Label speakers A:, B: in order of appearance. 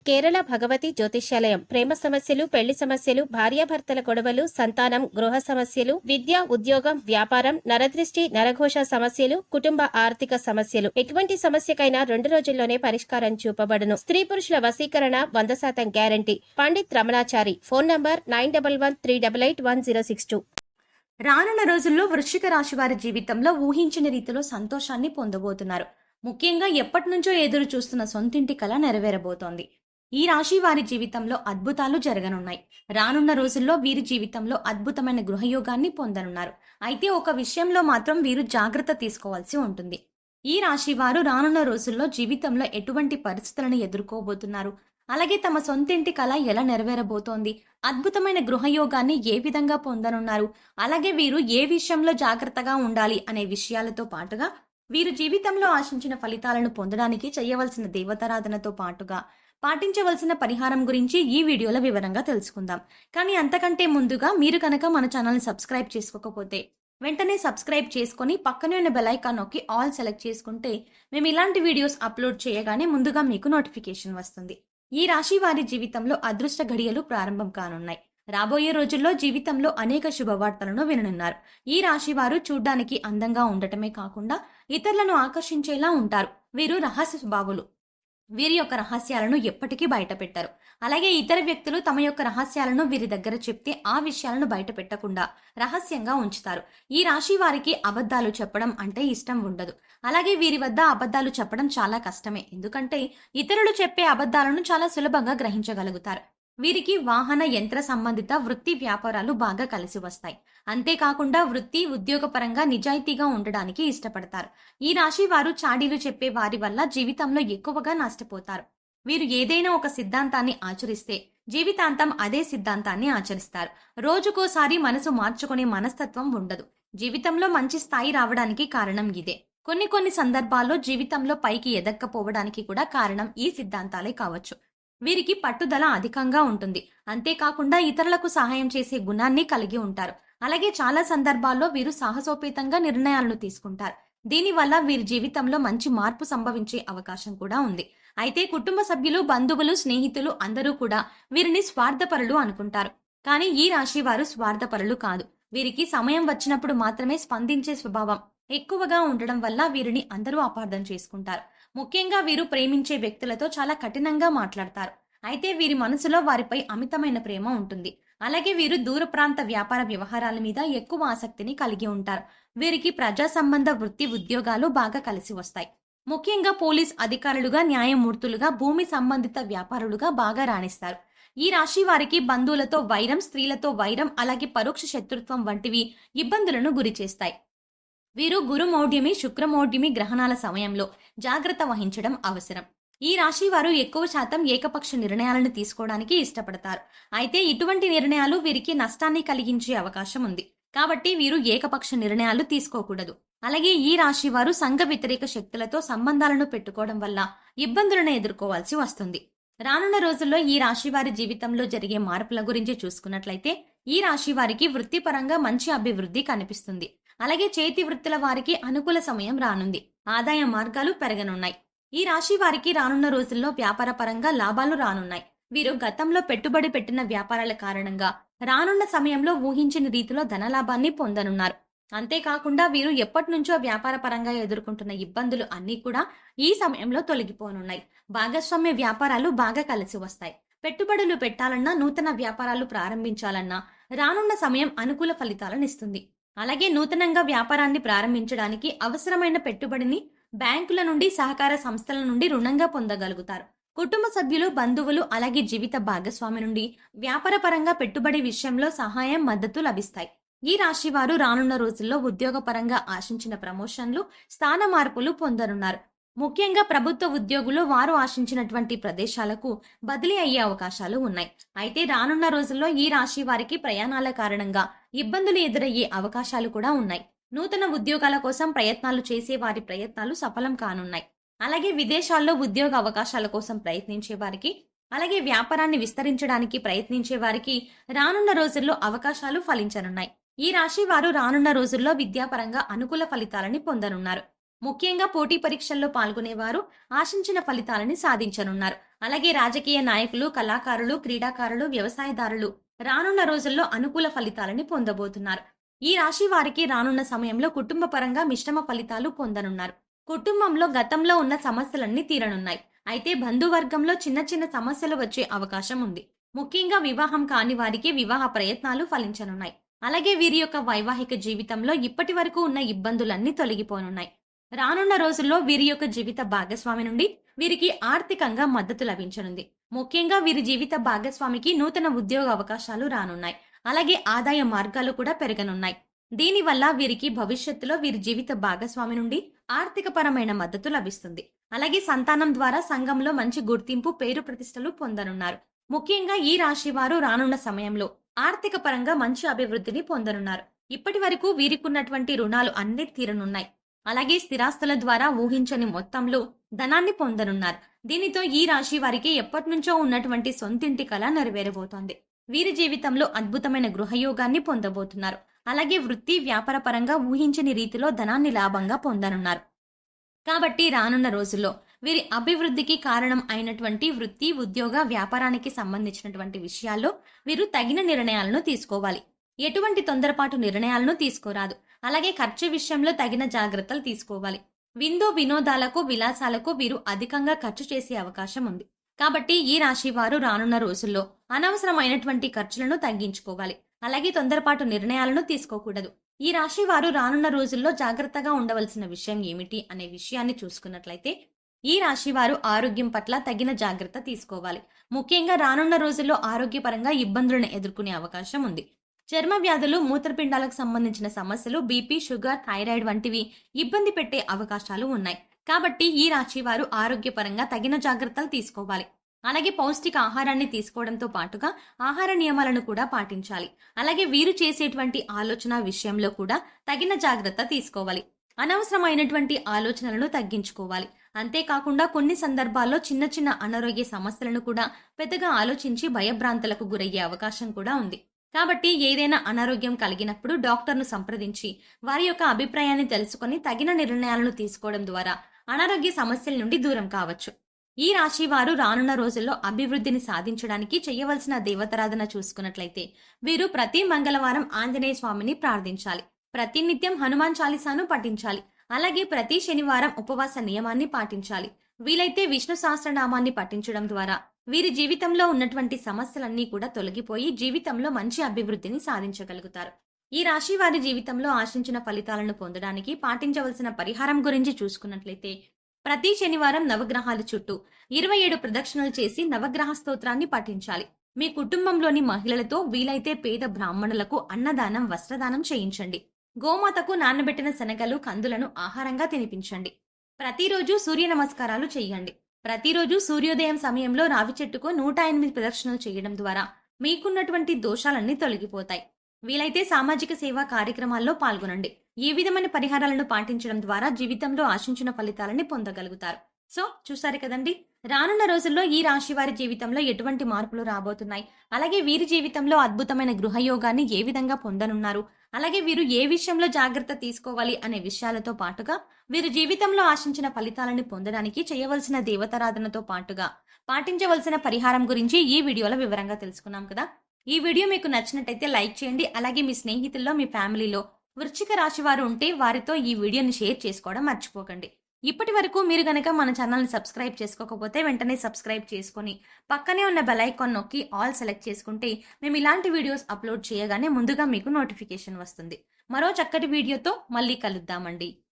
A: కేరళ భగవతి జ్యోతిష్యాలయం ప్రేమ సమస్యలు, పెళ్లి సమస్యలు, భార్యాభర్తల గొడవలు, సంతానం, గృహ సమస్యలు, విద్య, ఉద్యోగం, వ్యాపారం, నరదృష్టి, నరఘోష సమస్యలు, కుటుంబ ఆర్థిక సమస్యలు, ఎటువంటి సమస్యకైనా 2 రోజుల్లోనే పరిష్కారం చూపబడును. స్త్రీ పురుషుల వశీకరణ 100% guarantee. Pandit Ramanachari. Phone number 9113881062.
B: రానున్న రోజుల్లో వృశ్చిక రాశి వారి జీవితంలో ఊహించిన రీతిలో సంతోషాన్ని పొందబోతున్నారు. ముఖ్యంగా ఎప్పటి నుంచో ఎదురు చూస్తున్న సొంతింటి కల నెరవేరబోతోంది. ఈ రాశి వారి జీవితంలో అద్భుతాలు జరగనున్నాయి. రానున్న రోజుల్లో వీరి జీవితంలో అద్భుతమైన గృహయోగాన్ని పొందనున్నారు. అయితే ఒక విషయంలో మాత్రం వీరు జాగ్రత్త తీసుకోవాల్సి ఉంటుంది. ఈ రాశి వారు రానున్న రోజుల్లో జీవితంలో ఎటువంటి పరిస్థితులను ఎదుర్కోబోతున్నారు, అలాగే తమ సొంతింటి కల ఎలా నెరవేరబోతోంది, అద్భుతమైన గృహయోగాన్ని ఏ విధంగా పొందనున్నారు, అలాగే వీరు ఏ విషయంలో జాగ్రత్తగా ఉండాలి అనే విషయాలతో పాటుగా వీరు జీవితంలో ఆశించిన ఫలితాలను పొందడానికి చేయవలసిన దేవతారాధనతో పాటుగా పాటించవలసిన పరిహారం గురించి ఈ వీడియోలో వివరంగా తెలుసుకుందాం. కానీ అంతకంటే ముందుగా మీరు కనుక మన ఛానల్ని సబ్స్క్రైబ్ చేసుకోకపోతే వెంటనే సబ్స్క్రైబ్ చేసుకొని పక్కనే ఉన్న బెల్ ఐకాన్ నొక్కి ఆల్ సెలెక్ట్ చేసుకుంటే మేము ఇలాంటి వీడియోస్ అప్లోడ్ చేయగానే ముందుగా మీకు నోటిఫికేషన్ వస్తుంది. ఈ రాశి వారి జీవితంలో అదృష్ట ఘడియలు ప్రారంభం కానున్నాయి. రాబోయే రోజుల్లో జీవితంలో అనేక శుభవార్తలను విననున్నారు. ఈ రాశి వారు చూడ్డానికి అందంగా ఉండటమే కాకుండా ఇతరులను ఆకర్షించేలా ఉంటారు. వీరు రహస్య స్వభావులు. వీరి యొక్క రహస్యాలను ఎప్పటికీ బయట పెట్టారు. అలాగే ఇతర వ్యక్తులు తమ యొక్క రహస్యాలను వీరి దగ్గర చెప్తే ఆ విషయాలను బయట పెట్టకుండా రహస్యంగా ఉంచుతారు. ఈ రాశి వారికి అబద్ధాలు చెప్పడం అంటే ఇష్టం ఉండదు. అలాగే వీరి వద్ద అబద్ధాలు చెప్పడం చాలా కష్టమే. ఎందుకంటే ఇతరులు చెప్పే అబద్ధాలను చాలా సులభంగా గ్రహించగలుగుతారు. వీరికి వాహన యంత్ర సంబంధిత వృత్తి వ్యాపారాలు బాగా కలిసి వస్తాయి. అంతేకాకుండా వృత్తి ఉద్యోగపరంగా నిజాయితీగా ఉండడానికి ఇష్టపడతారు. ఈ రాశి వారు చాడీలు చెప్పే వారి వల్ల జీవితంలో ఎక్కువగా నష్టపోతారు. వీరు ఏదైనా ఒక సిద్ధాంతాన్ని ఆచరిస్తే జీవితాంతం అదే సిద్ధాంతాన్ని ఆచరిస్తారు. రోజుకోసారి మనసు మార్చుకునే మనస్తత్వం ఉండదు. జీవితంలో మంచి స్థాయి రావడానికి కారణం ఇదే. కొన్ని సందర్భాల్లో జీవితంలో పైకి ఎదక్కపోవడానికి కూడా కారణం ఈ సిద్ధాంతాలే కావచ్చు. వీరికి పట్టుదల అధికంగా ఉంటుంది. అంతేకాకుండా ఇతరులకు సహాయం చేసే గుణాన్ని కలిగి ఉంటారు. అలాగే చాలా సందర్భాల్లో వీరు సాహసోపేతంగా నిర్ణయాలను తీసుకుంటారు. దీనివల్ల వీరి జీవితంలో మంచి మార్పు సంభవించే అవకాశం కూడా ఉంది. అయితే కుటుంబ సభ్యులు, బంధువులు, స్నేహితులు అందరూ కూడా వీరిని స్వార్థపరులు అనుకుంటారు. కానీ ఈ రాశి వారు స్వార్థపరులు కాదు. వీరికి సమయం వచ్చినప్పుడు మాత్రమే స్పందించే స్వభావం ఎక్కువగా ఉండడం వల్ల వీరిని అందరూ అపార్థం చేసుకుంటారు. ముఖ్యంగా వీరు ప్రేమించే వ్యక్తులతో చాలా కఠినంగా మాట్లాడతారు. అయితే వీరి మనసులో వారిపై అమితమైన ప్రేమ ఉంటుంది. అలాగే వీరు దూర ప్రాంత వ్యాపార వ్యవహారాల మీద ఎక్కువ ఆసక్తిని కలిగి ఉంటారు. వీరికి ప్రజా సంబంధ వృత్తి ఉద్యోగాలు బాగా కలిసి వస్తాయి. ముఖ్యంగా పోలీస్ అధికారులుగా, న్యాయమూర్తులుగా, భూమి సంబంధిత వ్యాపారులుగా బాగా రాణిస్తారు. ఈ రాశి వారికి బంధువులతో వైరం, స్త్రీలతో వైరం, అలాగే పరోక్ష శత్రుత్వం వంటివి ఇబ్బందులను గురి చేస్తాయి. వీరు గురుమౌఢ్యమి, శుక్రమౌఢ్యమి గ్రహణాల సమయంలో జాగ్రత్త వహించడం అవసరం. ఈ రాశి వారు ఎక్కువ శాతం ఏకపక్ష నిర్ణయాలను తీసుకోవడానికి ఇష్టపడతారు. అయితే ఇటువంటి నిర్ణయాలు వీరికి నష్టాన్ని కలిగించే అవకాశం ఉంది. కాబట్టి వీరు ఏకపక్ష నిర్ణయాలు తీసుకోకూడదు. అలాగే ఈ రాశి వారు సంఘ వ్యతిరేక శక్తులతో సంబంధాలను పెట్టుకోవడం వల్ల ఇబ్బందులను ఎదుర్కోవాల్సి వస్తుంది. రానున్న రోజుల్లో ఈ రాశి వారి జీవితంలో జరిగే మార్పుల గురించి చూసుకున్నట్లయితే ఈ రాశి వారికి వృత్తిపరంగా మంచి అభివృద్ధి కనిపిస్తుంది. అలాగే చేతి వృత్తుల వారికి అనుకూల సమయం రానుంది. ఆదాయ మార్గాలు పెరగనున్నాయి. ఈ రాశి వారికి రానున్న రోజుల్లో వ్యాపార పరంగా లాభాలు రానున్నాయి. వీరు గతంలో పెట్టుబడి పెట్టిన వ్యాపారాల కారణంగా రానున్న సమయంలో ఊహించిన రీతిలో ధనలాభాన్ని పొందనున్నారు. అంతేకాకుండా వీరు ఎప్పటి నుంచో వ్యాపార పరంగా ఎదుర్కొంటున్న ఇబ్బందులు అన్నీ కూడా ఈ సమయంలో తొలగిపోనున్నాయి. భాగస్వామ్య వ్యాపారాలు బాగా కలిసి వస్తాయి. పెట్టుబడులు పెట్టాలన్నా, నూతన వ్యాపారాలు ప్రారంభించాలన్నా రానున్న సమయం అనుకూల ఫలితాలను ఇస్తుంది. అలాగే నూతనంగా వ్యాపారాన్ని ప్రారంభించడానికి అవసరమైన పెట్టుబడిని బ్యాంకుల నుండి, సహకార సంస్థల నుండి రుణంగా పొందగలుగుతారు. కుటుంబ సభ్యులు, బంధువులు, అలాగే జీవిత భాగస్వామి నుండి వ్యాపార పరంగా పెట్టుబడి విషయంలో సహాయం, మద్దతు లభిస్తాయి. ఈ రాశి వారు రానున్న రోజుల్లో ఉద్యోగపరంగా ఆశించిన ప్రమోషన్లు, స్థాన మార్పులు పొందనున్నారు. ముఖ్యంగా ప్రభుత్వ ఉద్యోగులు వారు ఆశించినటువంటి ప్రదేశాలకు బదిలీ అయ్యే అవకాశాలు ఉన్నాయి. అయితే రానున్న రోజుల్లో ఈ రాశి వారికి ప్రయాణాల కారణంగా ఇబ్బందులు ఎదురయ్యే అవకాశాలు కూడా ఉన్నాయి. నూతన ఉద్యోగాల కోసం ప్రయత్నాలు చేసే వారి ప్రయత్నాలు సఫలం కానున్నాయి. అలాగే విదేశాల్లో ఉద్యోగ అవకాశాల కోసం ప్రయత్నించే వారికి, అలాగే వ్యాపారాన్ని విస్తరించడానికి ప్రయత్నించే వారికి రానున్న రోజుల్లో అవకాశాలు ఫలించనున్నాయి. ఈ రాశి వారు రానున్న రోజుల్లో విద్యాపరంగా అనుకూల ఫలితాలని పొందనున్నారు. ముఖ్యంగా పోటీ పరీక్షల్లో పాల్గొనేవారు ఆశించిన ఫలితాలని సాధించనున్నారు. అలాగే రాజకీయ నాయకులు, కళాకారులు, క్రీడాకారులు, వ్యవసాయదారులు రానున్న రోజుల్లో అనుకూల ఫలితాలని పొందబోతున్నారు. ఈ రాశి వారికి రానున్న సమయంలో కుటుంబ పరంగా మిశ్రమ ఫలితాలు పొందనున్నారు. కుటుంబంలో గతంలో ఉన్న సమస్యలన్నీ తీరనున్నాయి. అయితే బంధువర్గంలో చిన్న చిన్న సమస్యలు వచ్చే అవకాశం ఉంది. ముఖ్యంగా వివాహం కాని వారికి వివాహ ప్రయత్నాలు ఫలించనున్నాయి. అలాగే వీరి యొక్క వైవాహిక జీవితంలో ఇప్పటి వరకు ఉన్న ఇబ్బందులన్నీ తొలగిపోనున్నాయి. రానున్న రోజుల్లో వీరి యొక్క జీవిత భాగస్వామి నుండి వీరికి ఆర్థికంగా మద్దతు లభించనుంది. ముఖ్యంగా వీరి జీవిత భాగస్వామికి నూతన ఉద్యోగ అవకాశాలు రానున్నాయి. అలాగే ఆదాయ మార్గాలు కూడా పెరగనున్నాయి. దీనివల్ల వీరికి భవిష్యత్తులో వీరి జీవిత భాగస్వామి నుండి ఆర్థిక పరమైన మద్దతు లభిస్తుంది. అలాగే సంతానం ద్వారా సంఘంలో మంచి గుర్తింపు, పేరు ప్రతిష్టలు పొందనున్నారు. ముఖ్యంగా ఈ రాశి వారు రానున్న సమయంలో ఆర్థిక పరంగా మంచి అభివృద్ధిని పొందనున్నారు. ఇప్పటి వరకు వీరికున్నటువంటి రుణాలు అన్ని తీరనున్నాయి. అలాగే స్థిరాస్తుల ద్వారా ఊహించని మొత్తంలో ధనాన్ని పొందనున్నారు. దీనితో ఈ రాశి వారికి ఎప్పటి నుంచో ఉన్నటువంటి సొంతింటి కల నెరవేరబోతోంది. వీరి జీవితంలో అద్భుతమైన గృహయోగాన్ని పొందబోతున్నారు. అలాగే వృత్తి, వ్యాపార పరంగా ఊహించని రీతిలో ధనాన్ని లాభంగా పొందనున్నారు. కాబట్టి రానున్న రోజుల్లో వీరి అభివృద్ధికి కారణం అయినటువంటి వృత్తి, ఉద్యోగ, వ్యాపారానికి సంబంధించినటువంటి విషయాల్లో వీరు తగిన నిర్ణయాలను తీసుకోవాలి. ఎటువంటి తొందరపాటు నిర్ణయాలను తీసుకోరాదు. అలాగే ఖర్చు విషయంలో తగిన జాగ్రత్తలు తీసుకోవాలి. వినోదాలకు, విలాసాలకు వీరు అధికంగా ఖర్చు చేసే అవకాశం ఉంది. కాబట్టి ఈ రాశి వారు రానున్న రోజుల్లో అనవసరమైనటువంటి ఖర్చులను తగ్గించుకోవాలి. అలాగే తొందరపాటు నిర్ణయాలను తీసుకోకూడదు. ఈ రాశి వారు రానున్న రోజుల్లో జాగ్రత్తగా ఉండవలసిన విషయం ఏమిటి అనే విషయాన్ని చూసుకున్నట్లయితే, ఈ రాశి వారు ఆరోగ్యం పట్ల తగిన జాగ్రత్త తీసుకోవాలి. ముఖ్యంగా రానున్న రోజుల్లో ఆరోగ్యపరంగా ఇబ్బందులను ఎదుర్కొనే అవకాశం ఉంది. చర్మ వ్యాధులు, మూత్రపిండాలకు సంబంధించిన సమస్యలు, బీపీ, షుగర్, థైరాయిడ్ వంటివి ఇబ్బంది పెట్టే అవకాశాలు ఉన్నాయి. కాబట్టి ఈ రాశి వారు ఆరోగ్యపరంగా తగిన జాగ్రత్తలు తీసుకోవాలి. అలాగే పౌష్టిక ఆహారాన్ని తీసుకోవడంతో పాటుగా ఆహార నియమాలను కూడా పాటించాలి. అలాగే వీరు చేసేటువంటి ఆలోచన విషయంలో కూడా తగిన జాగ్రత్త తీసుకోవాలి. అనవసరమైనటువంటి ఆలోచనలను తగ్గించుకోవాలి. అంతేకాకుండా కొన్ని సందర్భాల్లో చిన్న చిన్న అనారోగ్య సమస్యలను కూడా పెద్దగా ఆలోచించి భయభ్రాంతులకు గురయ్యే అవకాశం కూడా ఉంది. కాబట్టి ఏదైనా అనారోగ్యం కలిగినప్పుడు డాక్టర్ను సంప్రదించి వారి యొక్క అభిప్రాయాన్ని తెలుసుకొని తగిన నిర్ణయాలను తీసుకోవడం ద్వారా అనారోగ్య సమస్యల నుండి దూరం కావచ్చు. ఈ రాశి వారు రానున్న రోజుల్లో అభివృద్ధిని సాధించడానికి చేయవలసిన దేవతారాధన చూసుకున్నట్లయితే, వీరు ప్రతి మంగళవారం ఆంజనేయ స్వామిని ప్రార్థించాలి. ప్రతినిత్యం హనుమాన్ చాలీసాను పఠించాలి. అలాగే ప్రతి శనివారం ఉపవాస నియమాన్ని పాటించాలి. వీలైతే విష్ణు సహస్రనామాన్ని పఠించడం ద్వారా వీరి జీవితంలో ఉన్నటువంటి సమస్యలన్నీ కూడా తొలగిపోయి జీవితంలో మంచి అభివృద్ధిని సాధించగలుగుతారు. ఈ రాశి వారి జీవితంలో ఆశించిన ఫలితాలను పొందడానికి పాటించవలసిన పరిహారం గురించి చూసుకున్నట్లయితే, ప్రతి శనివారం నవగ్రహాల చుట్టూ 27 ప్రదక్షిణలు చేసి నవగ్రహ స్తోత్రాన్ని పఠించాలి. మీ కుటుంబంలోని మహిళలతో వీలైతే పేద బ్రాహ్మణులకు అన్నదానం, వస్త్రదానం చేయించండి. గోమాతకు నానబెట్టిన శనగలు, కందులను ఆహారంగా తినిపించండి. ప్రతిరోజు సూర్య నమస్కారాలు చేయండి. ప్రతిరోజు సూర్యోదయం సమయంలో రావి చెట్టుకు 108 ప్రదక్షిణలు చేయడం ద్వారా మీకున్నటువంటి దోషాలన్నీ తొలగిపోతాయి. వీలైతే సామాజిక సేవా కార్యక్రమాల్లో పాల్గొనండి. ఈ విధమైన పరిహారాలను పాటించడం ద్వారా జీవితంలో ఆశించిన ఫలితాలని పొందగలుగుతారు. సో చూసారు కదండి, రానున్న రోజుల్లో ఈ రాశి వారి జీవితంలో ఎటువంటి మార్పులు రాబోతున్నాయి, అలాగే వీరి జీవితంలో అద్భుతమైన గృహయోగాన్ని ఏ విధంగా పొందనున్నారు, అలాగే వీరు ఏ విషయంలో జాగ్రత్త తీసుకోవాలి అనే విషయాలతో పాటుగా వీరు జీవితంలో ఆశించిన ఫలితాలను పొందడానికి చేయవలసిన దేవతారాధనతో పాటుగా పాటించవలసిన పరిహారం గురించి ఈ వీడియోలో వివరంగా తెలుసుకున్నాం కదా. ఈ వీడియో మీకు నచ్చినట్టయితే లైక్ చేయండి. అలాగే మీ స్నేహితుల్లో, మీ ఫ్యామిలీలో వృశ్చిక రాశి వారు ఉంటే వారితో ఈ వీడియోని షేర్ చేసుకోవడం మర్చిపోకండి. ఇప్పటి వరకు మీరు గనక మన ఛానల్ని సబ్స్క్రైబ్ చేసుకోకపోతే వెంటనే సబ్స్క్రైబ్ చేసుకొని పక్కనే ఉన్న బెల్ ఐకాన్ నొక్కి ఆల్ సెలెక్ట్ చేసుకుంటే మేము ఇలాంటి వీడియోస్ అప్లోడ్ చేయగానే ముందుగా మీకు నోటిఫికేషన్ వస్తుంది. మరో చక్కటి వీడియోతో మళ్ళీ కలుద్దామండి.